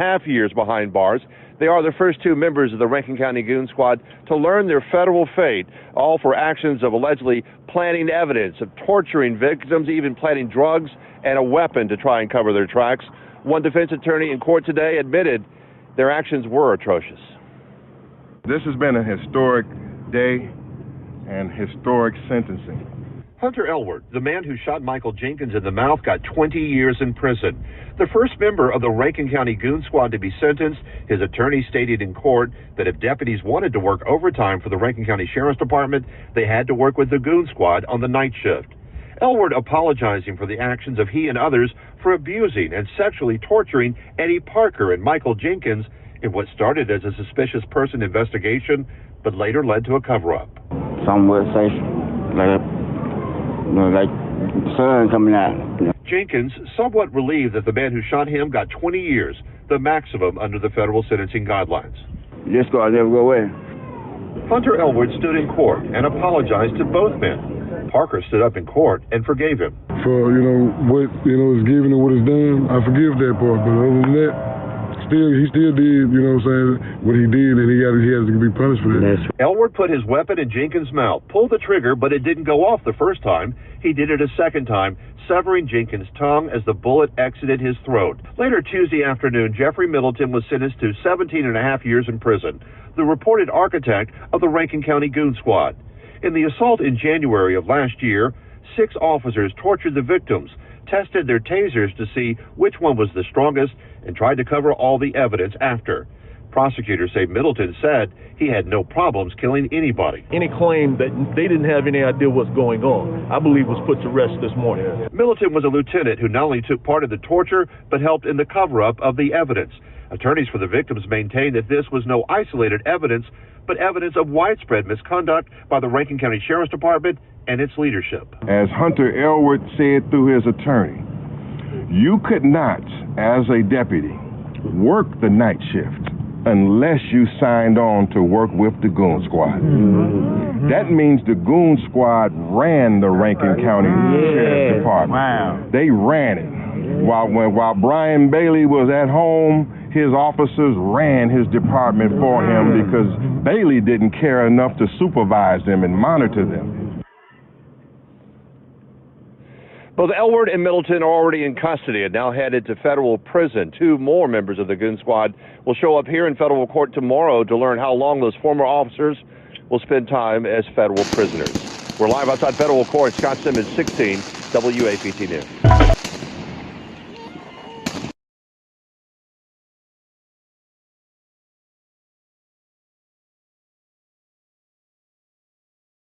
half years behind bars. They are the first two members of the Rankin County Goon Squad to learn their federal fate, all for actions of allegedly planting evidence, of torturing victims, even planting drugs and a weapon to try and cover their tracks. One defense attorney in court today admitted their actions were atrocious. This has been a historic day and historic sentencing. Hunter Elward, the man who shot Michael Jenkins in the mouth, got 20 years in prison. The first member of the Rankin County Goon Squad to be sentenced, his attorney stated in court that if deputies wanted to work overtime for the Rankin County Sheriff's Department, they had to work with the Goon Squad on the night shift. Elward apologizing for the actions of he and others for abusing and sexually torturing Eddie Parker and Michael Jenkins in what started as a suspicious person investigation, but later led to a cover-up. Some would say, like sun coming out. Jenkins, somewhat relieved that the man who shot him got 20 years, the maximum under the federal sentencing guidelines. This squad never go away. Hunter Elward stood in court and apologized to both men. Parker stood up in court and forgave him. For, what, is given and what is done, I forgive that part. But other than that, he still did, what he did, and he has to be punished for that. Elward put his weapon in Jenkins' mouth, pulled the trigger, but it didn't go off the first time. He did it a second time, severing Jenkins' tongue as the bullet exited his throat. Later Tuesday afternoon, Jeffrey Middleton was sentenced to 17 and a half years in prison, the reported architect of the Rankin County Goon Squad. In the assault in January of last year, 6 officers tortured the victims, tested their tasers to see which one was the strongest, and tried to cover all the evidence after. Prosecutors say Middleton said he had no problems killing anybody. Any claim that they didn't have any idea what's going on, I believe, was put to rest this morning. Middleton was a lieutenant who not only took part in the torture, but helped in the cover-up of the evidence. Attorneys for the victims maintain that this was no isolated evidence, but evidence of widespread misconduct by the Rankin County Sheriff's Department and its leadership. As Hunter Elward said through his attorney, you could not, as a deputy, work the night shift unless you signed on to work with the Goon Squad. Mm-hmm. That means the Goon Squad ran the Rankin County Sheriff's Department. Wow. They ran it. While Brian Bailey was at home, his officers ran his department for him because Bailey didn't care enough to supervise them and monitor them. Both Elward and Middleton are already in custody and now headed to federal prison. 2 more members of the Goon Squad will show up here in federal court tomorrow to learn how long those former officers will spend time as federal prisoners. We're live outside federal court. Scott Simmons, 16, WAPT News.